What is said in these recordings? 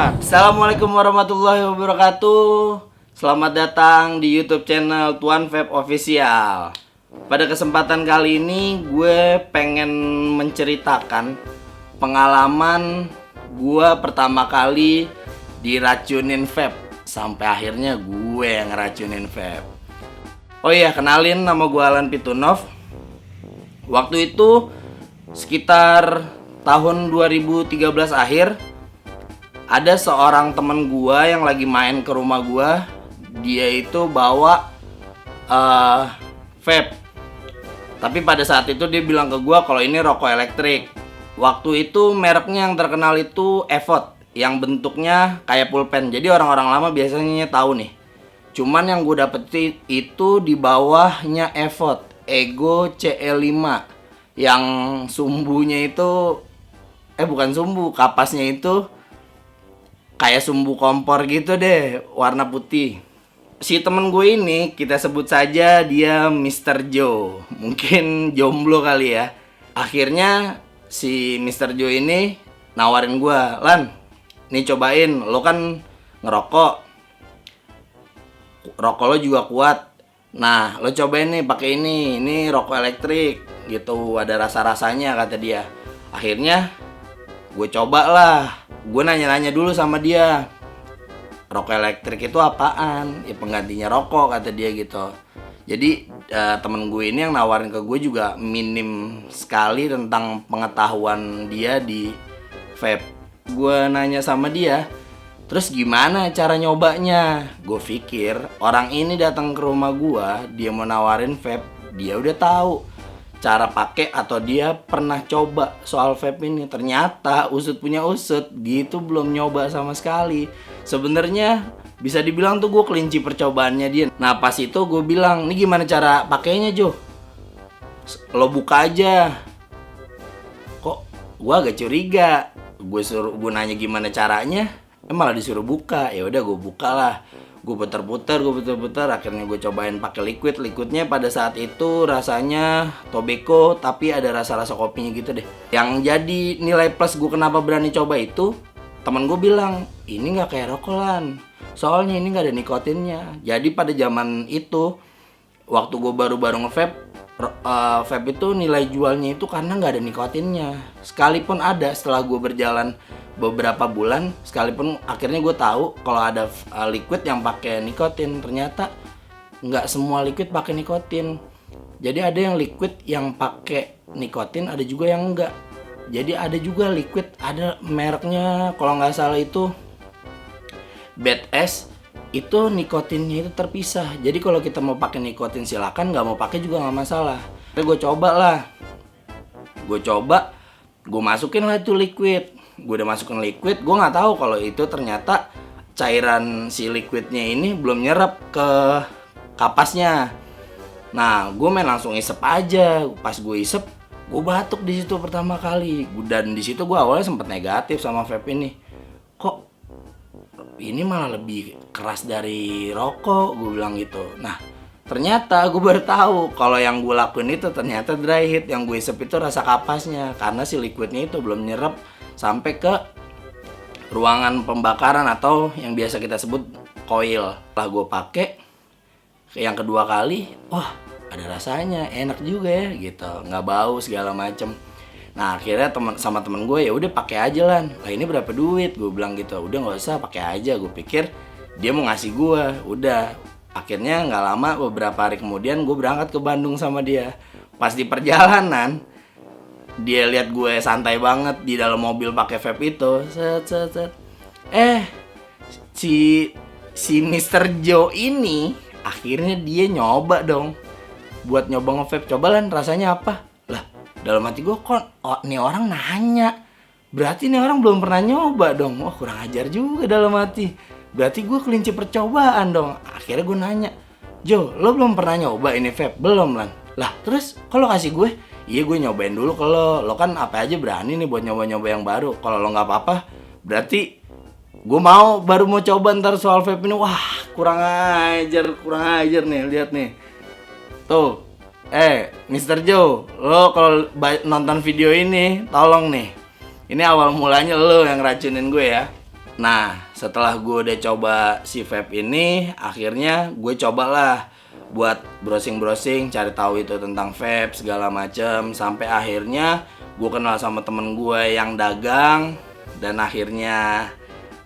Assalamualaikum warahmatullahi wabarakatuh. Selamat datang di YouTube channel Tuan Vape Official. Pada kesempatan kali ini gue pengen menceritakan pengalaman gue pertama kali diracunin vape. Sampai akhirnya gue yang ngeracunin vape. Oh iya, kenalin, nama gue Alan Pitunov. Waktu itu sekitar tahun 2013 akhir, ada seorang temen gua yang lagi main ke rumah gua. Dia itu bawa vape. Tapi pada saat itu dia bilang ke gua kalau ini rokok elektrik. Waktu itu mereknya yang terkenal itu Evot, yang bentuknya kayak pulpen. Jadi orang-orang lama biasanya tahu nih. Cuman yang gue dapetin itu di bawahnya Evot, Ego CL5, yang sumbunya itu bukan sumbu, kapasnya itu kayak sumbu kompor gitu deh, warna putih. Si temen gue ini kita sebut saja dia Mr. Joe. Mungkin jomblo kali ya. Akhirnya si Mr. Joe ini nawarin gue, "Lan, nih cobain, lo kan ngerokok, rokok lo juga kuat. Nah, lo cobain nih pakai ini rokok elektrik gitu, ada rasa-rasanya," kata dia. Akhirnya gue cobalah. Gue nanya-nanya dulu sama dia, rokok elektrik itu apaan? Ya penggantinya rokok, kata dia gitu. Jadi temen gue ini yang nawarin ke gue juga minim sekali tentang pengetahuan dia di vape. Gue nanya sama dia, "Terus gimana cara nyobanya?" Gue pikir orang ini datang ke rumah gue, dia mau nawarin vape, dia udah tahu cara pakai atau dia pernah coba soal vape ini. Ternyata usut punya usut, gitu belum nyoba sama sekali. Sebenarnya bisa dibilang tuh gue kelinci percobaannya dia. Nah pas itu gue bilang, "Ini gimana cara pakainya, Jo? Lo buka aja." Kok gue agak curiga. Gue nanya gimana caranya, malah disuruh buka. Ya udah gue buka lah. Gue puter-puter, akhirnya gue cobain pakai liquidnya. Pada saat itu rasanya tobacco tapi ada rasa-rasa kopinya gitu deh. Yang jadi nilai plus gue kenapa berani coba itu, temen gue bilang, "Ini nggak kayak rokok, Lan, soalnya ini nggak ada nikotinnya." Jadi pada zaman itu, waktu gue baru-baru nge-vape, vape itu nilai jualnya itu karena nggak ada nikotinnya. Sekalipun ada, setelah gue berjalan beberapa bulan, sekalipun akhirnya gue tahu kalau ada liquid yang pakai nikotin. Ternyata nggak semua liquid pakai nikotin. Jadi ada yang liquid yang pakai nikotin, ada juga yang enggak. Jadi ada juga liquid, ada mereknya kalau nggak salah itu Badass, itu nikotinnya itu terpisah. Jadi kalau kita mau pakai nikotin silakan, nggak mau pakai juga nggak masalah. Tapi gue coba lah, gue masukin lah itu liquid. Gue udah masukin liquid, gue nggak tahu kalau itu ternyata cairan si liquidnya ini belum nyerap ke kapasnya. Nah, gue main langsung isep aja. Pas gue isep, gue batuk di situ pertama kali. Dan di situ gue awalnya sempet negatif sama vape ini. Kok ini malah lebih keras dari rokok, gue bilang gitu. Nah, ternyata gue baru tahu kalau yang gue lakuin itu ternyata dry heat. Yang gue isep itu rasa kapasnya, karena si liquidnya itu belum nyerap sampai ke ruangan pembakaran atau yang biasa kita sebut coil. Setelah gue pakai yang kedua kali, wah ada rasanya, enak juga ya gitu, nggak bau segala macem. Nah akhirnya sama temen gue, "Ya udah pakai aja, Lan." "Lah ini berapa duit?" Gue bilang gitu. "Udah nggak usah, pakai aja." Gue pikir dia mau ngasih gue. Udah. Akhirnya nggak lama, beberapa hari kemudian gue berangkat ke Bandung sama dia. Pas di perjalanan, dia lihat gue santai banget di dalam mobil pakai vape itu. Set. Si Mr. Joe ini akhirnya dia nyoba dong. Buat nyoba nge-vape, "Coba, Lan, rasanya apa?" Lah, dalam hati gue, kok nih orang nanya, berarti nih orang belum pernah nyoba dong. Wah, kurang ajar juga dalam hati. Berarti gue kelinci percobaan dong. Akhirnya gue nanya, "Jo, lo belum pernah nyoba ini vape?" "Belum, Lan." "Lah, terus kalau kasih gue?" "Iya, gue nyobain dulu ke lo kan apa aja berani nih buat nyoba-nyoba yang baru. Kalau lo nggak apa-apa, berarti gue baru mau coba ntar soal vape ini." Wah, kurang ajar nih, lihat nih. Tuh, Mr. Joe, lo kalau nonton video ini, tolong nih. Ini awal mulanya lo yang racunin gue ya. Nah, setelah gue udah coba si vape ini, akhirnya gue cobalah buat browsing-browsing, cari tahu itu tentang vape segala macem. Sampai akhirnya gue kenal sama temen gue yang dagang, dan akhirnya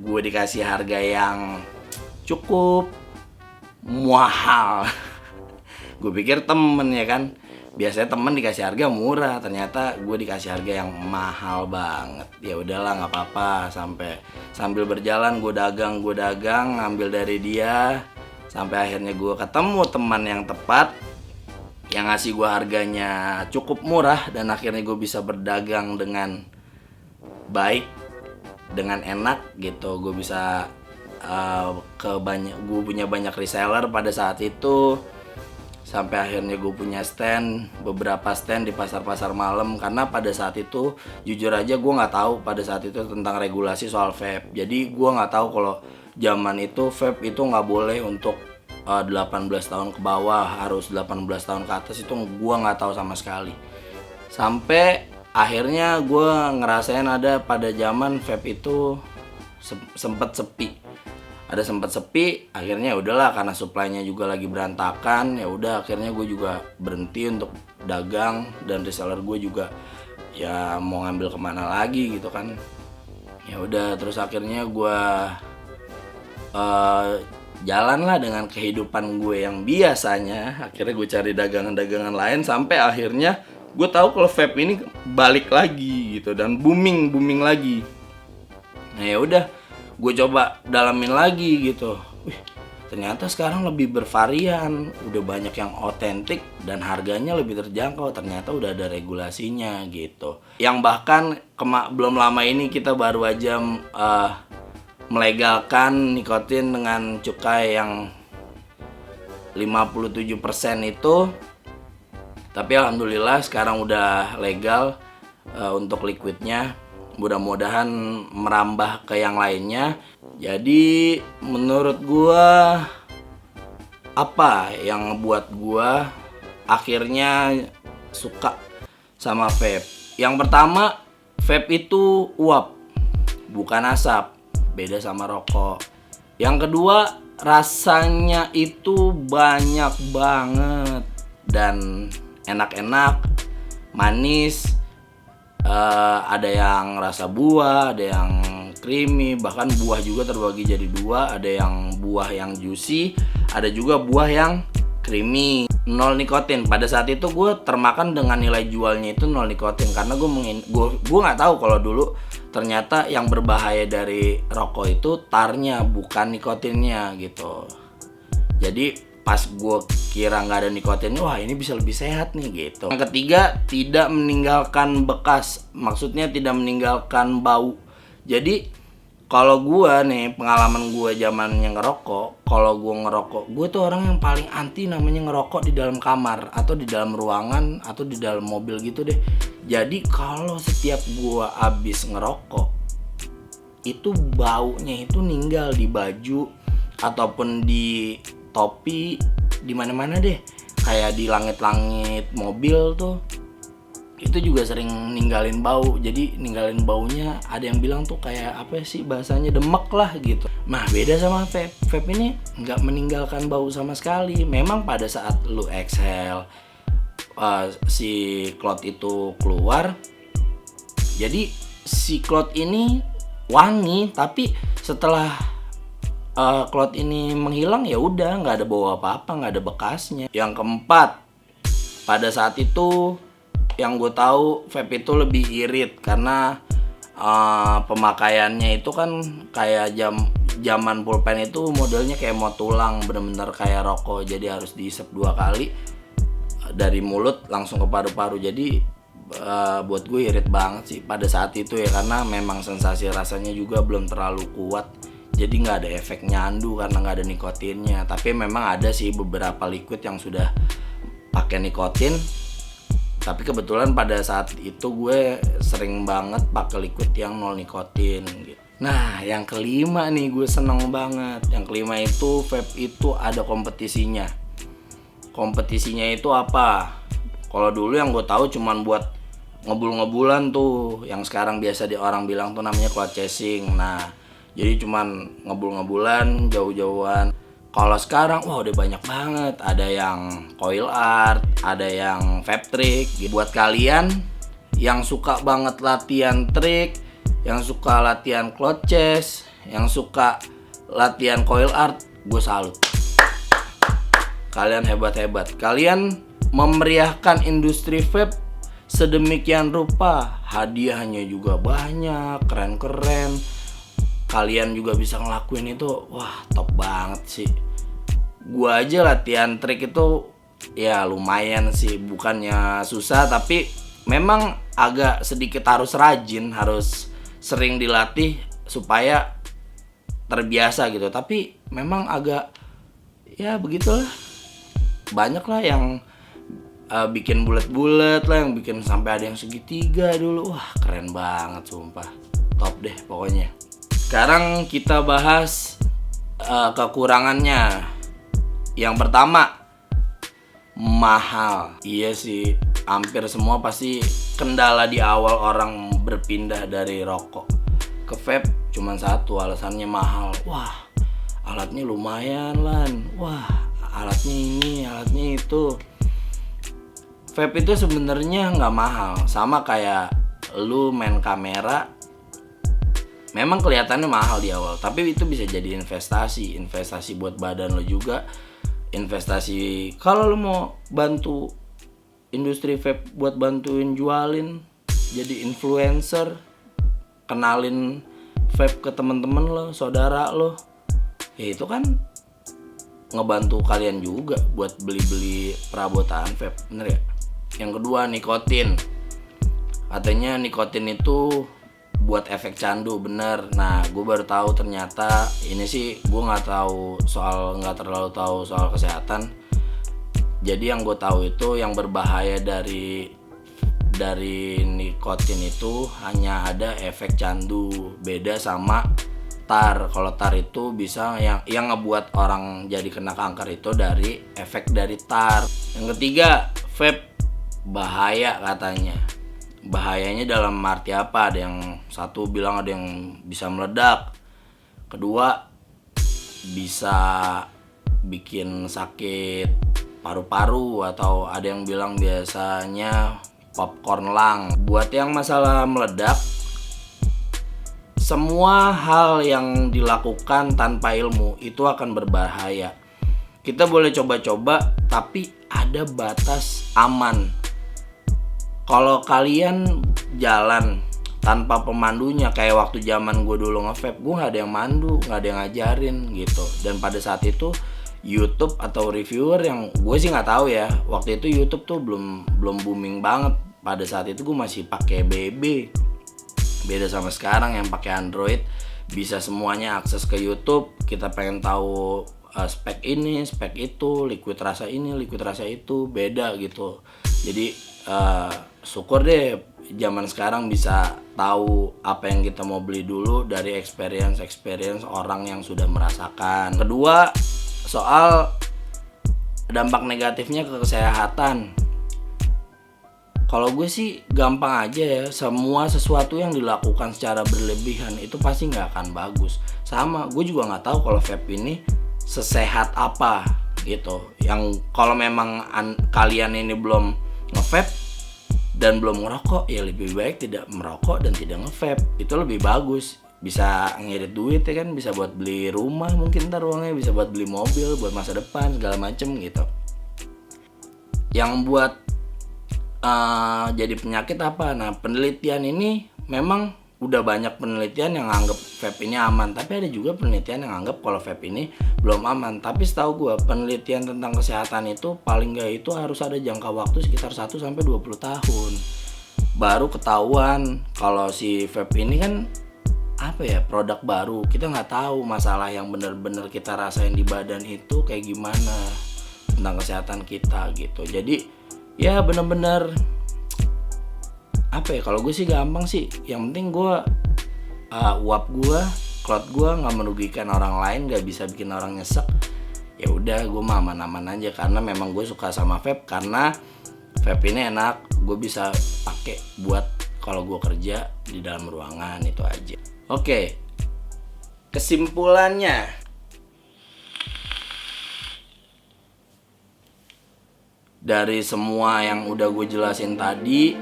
gue dikasih harga yang cukup mahal. Gue pikir temen ya kan, biasanya temen dikasih harga murah, ternyata gue dikasih harga yang mahal banget. Ya udahlah, nggak apa-apa. Sambil berjalan gue dagang ngambil dari dia, sampai akhirnya gue ketemu teman yang tepat yang ngasih gue harganya cukup murah, dan akhirnya gue bisa berdagang dengan baik, dengan enak gitu. Gue bisa gue punya banyak reseller pada saat itu. Sampai akhirnya gue punya beberapa stand di pasar-pasar malam. Karena pada saat itu jujur aja gue nggak tahu pada saat itu tentang regulasi soal vape. Jadi gue nggak tahu kalau zaman itu vape itu nggak boleh untuk 18 tahun ke bawah, harus 18 tahun ke atas. Itu gue nggak tahu sama sekali. Sampai akhirnya gue ngerasain ada pada zaman vape itu sempet sepi. Akhirnya udahlah, karena supply-nya juga lagi berantakan. Ya udah, akhirnya gue juga berhenti untuk dagang, dan reseller gue juga ya mau ngambil kemana lagi gitu kan. Ya udah, terus akhirnya gue jalan lah dengan kehidupan gue yang biasanya. Akhirnya gue cari dagangan-dagangan lain, sampai akhirnya gue tahu kalau vape ini balik lagi gitu dan booming lagi. Nah ya udah, gue coba dalamin lagi gitu. Ternyata sekarang lebih bervarian, udah banyak yang otentik dan harganya lebih terjangkau. Ternyata udah ada regulasinya gitu. Yang bahkan belum lama ini kita baru aja melegalkan nikotin dengan cukai yang 57% itu. Tapi alhamdulillah sekarang udah legal untuk liquidnya. Mudah-mudahan merambah ke yang lainnya. Jadi menurut gua, apa yang buat gua akhirnya suka sama vape? Yang pertama, vape itu uap, bukan asap, beda sama rokok. Yang kedua, rasanya itu banyak banget dan enak-enak, manis. Ada yang rasa buah, ada yang creamy, bahkan buah juga terbagi jadi dua. Ada yang buah yang juicy, ada juga buah yang creamy. 0 nikotin. Pada saat itu gue termakan dengan nilai jualnya itu 0 nikotin, karena gue nggak tahu kalau dulu ternyata yang berbahaya dari rokok itu tarnya, bukan nikotinnya gitu. Jadi pas gue kira nggak ada nikotinnya, wah ini bisa lebih sehat nih gitu. Yang ketiga, tidak meninggalkan bekas, maksudnya tidak meninggalkan bau. Jadi kalau gue nih, pengalaman gue zamannya ngerokok, kalau gue ngerokok, gue tuh orang yang paling anti namanya ngerokok di dalam kamar atau di dalam ruangan atau di dalam mobil gitu deh. Jadi kalau setiap gue abis ngerokok, itu baunya itu ninggal di baju ataupun di topi, di mana-mana deh, kayak di langit-langit mobil tuh itu juga sering ninggalin bau. Jadi ninggalin baunya, ada yang bilang tuh kayak apa sih bahasanya, demek lah gitu. Nah beda sama vape. Vape ini nggak meninggalkan bau sama sekali. Memang pada saat lu exhale si cloud itu keluar, jadi si cloud ini wangi, tapi setelah cloud ini menghilang ya udah nggak ada bau apa-apa, nggak ada bekasnya. Yang keempat, pada saat itu yang gue tahu vape itu lebih irit karena pemakaiannya itu kan kayak zaman pulpen itu modelnya kayak mau tulang, bener-bener kayak rokok. Jadi harus diisep 2 kali dari mulut langsung ke paru-paru. Jadi buat gue irit banget sih pada saat itu ya, karena memang sensasi rasanya juga belum terlalu kuat. Jadi nggak ada efek nyandu karena nggak ada nikotinnya. Tapi memang ada sih beberapa liquid yang sudah pakai nikotin. Tapi kebetulan pada saat itu gue sering banget pakai liquid yang 0 nikotin gitu. Nah yang kelima nih gue seneng banget. Yang kelima itu vape itu ada kompetisinya. Kompetisinya itu apa? Kalau dulu yang gue tahu cuman buat ngebul-ngebulan tuh, yang sekarang biasa orang bilang tuh namanya cloud chasing. Nah Jadi cuman ngebul-ngebulan jauh-jauhan. Kalau sekarang wah udah banyak banget. Ada yang coil art, ada yang vape trick. Buat kalian yang suka banget latihan trick, yang suka latihan cloud chest, yang suka latihan coil art, gue salut. Kalian hebat-hebat. Kalian memeriahkan industri vape sedemikian rupa. Hadiahnya juga banyak, keren-keren. Kalian juga bisa ngelakuin itu, wah top banget sih. Gua aja latihan trik itu ya lumayan sih, bukannya susah tapi memang agak sedikit harus rajin, harus sering dilatih supaya terbiasa gitu. Tapi memang agak ya begitulah. Banyak lah yang bikin bulat-bulat lah, yang bikin sampai ada yang segitiga dulu. Wah keren banget sumpah, top deh pokoknya. Sekarang kita bahas kekurangannya. Yang pertama, mahal. Iya sih, hampir semua pasti kendala di awal orang berpindah dari rokok ke vape cuman satu, alasannya mahal. Wah, alatnya lumayan lan. Wah, alatnya ini, alatnya itu. Vape itu sebenarnya nggak mahal, sama kayak lu main kamera. Memang kelihatannya mahal di awal, tapi itu bisa jadi investasi buat badan lo juga, investasi kalau lo mau bantu industri vape buat bantuin jualin, jadi influencer, kenalin vape ke temen-temen lo, saudara lo, ya itu kan ngebantu kalian juga buat beli-beli perabotan vape, bener ya? Yang kedua, nikotin. Katanya nikotin itu buat efek candu, bener. Nah, gue baru tahu ternyata ini sih gue nggak terlalu tahu soal kesehatan. Jadi yang gue tahu itu yang berbahaya dari nikotin itu hanya ada efek candu, beda sama tar. Kalau tar itu bisa yang ngebuat orang jadi kena kanker itu dari efek dari tar. Yang ketiga, vape bahaya katanya. Bahayanya dalam arti apa? Ada yang satu bilang ada yang bisa meledak, kedua bisa bikin sakit paru-paru, atau ada yang bilang biasanya popcorn lung. Buat yang masalah meledak, semua hal yang dilakukan tanpa ilmu itu akan berbahaya. Kita boleh coba-coba, tapi ada batas aman. Kalau kalian jalan tanpa pemandunya, kayak waktu zaman gue dulu nge-vape, gue gak ada yang mandu, gak ada yang ngajarin gitu. Dan pada saat itu YouTube atau reviewer yang gue sih nggak tahu ya, waktu itu YouTube tuh belum booming banget. Pada saat itu gue masih pakai BB. Beda sama sekarang yang pakai Android, bisa semuanya akses ke YouTube. Kita pengen tahu spek ini, spek itu, liquid rasa ini, liquid rasa itu, beda gitu. Jadi syukur deh zaman sekarang bisa tahu apa yang kita mau beli dulu dari experience orang yang sudah merasakan. Kedua, soal dampak negatifnya ke kesehatan. Kalau gue sih gampang aja ya, semua sesuatu yang dilakukan secara berlebihan itu pasti nggak akan bagus. Sama, gue juga nggak tahu kalau vape ini sesehat apa gitu. Yang kalau memang kalian ini belum nge-vape dan belum ngerokok, ya lebih baik tidak merokok dan tidak nge-vape. Itu lebih bagus. Bisa ngirit duit ya kan, bisa buat beli rumah, mungkin ntar uangnya bisa buat beli mobil, buat masa depan segala macem gitu. Yang buat jadi penyakit apa? Nah, penelitian ini memang udah banyak penelitian yang anggap vape ini aman, tapi ada juga penelitian yang anggap kalau vape ini belum aman. Tapi setahu gue penelitian tentang kesehatan itu paling gak itu harus ada jangka waktu sekitar 1-20 tahun baru ketahuan kalau si vape ini kan apa ya, produk baru. Kita nggak tahu masalah yang benar-benar kita rasain di badan itu kayak gimana tentang kesehatan kita gitu. Jadi ya benar-benar apa ya, kalau gue sih gampang sih, yang penting gue uap gue, cloud gue nggak merugikan orang lain, nggak bisa bikin orang nyesek. Ya udah, gue mah aman-aman aja karena memang gue suka sama vape, karena vape ini enak, gue bisa pakai buat kalau gue kerja di dalam ruangan, itu aja. Oke, kesimpulannya, dari semua yang udah gue jelasin tadi,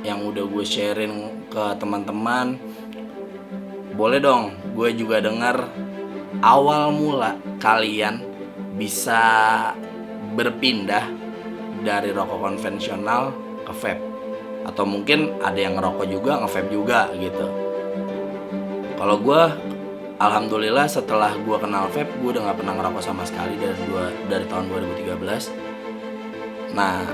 yang udah gue sharing ke teman-teman, boleh dong gue juga dengar awal mula kalian bisa berpindah dari rokok konvensional ke vape. Atau mungkin ada yang ngerokok juga, nge-vape juga gitu. Kalau gue, alhamdulillah setelah gue kenal vape, gue udah gak pernah ngerokok sama sekali dari tahun 2013. Nah,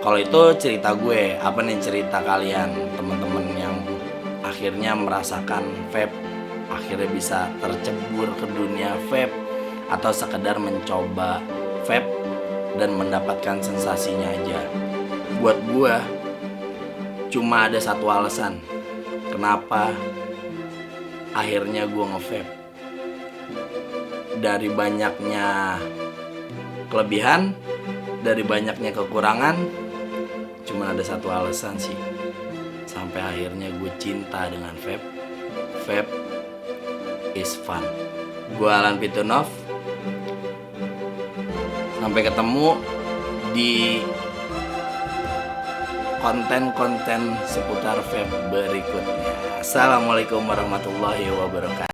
kalau itu cerita gue. Apa nih cerita kalian, teman-teman yang akhirnya merasakan vape, akhirnya bisa tercebur ke dunia vape, atau sekedar mencoba vape dan mendapatkan sensasinya aja. Buat gue cuma ada satu alasan kenapa akhirnya gue nge-vape. Dari banyaknya kelebihan, dari banyaknya kekurangan, cuma ada satu alasan sih, sampai akhirnya gue cinta dengan vape. Vape is fun. Gue Alan Pitunov. Sampai ketemu di konten-konten seputar vape berikutnya. Assalamualaikum warahmatullahi wabarakatuh.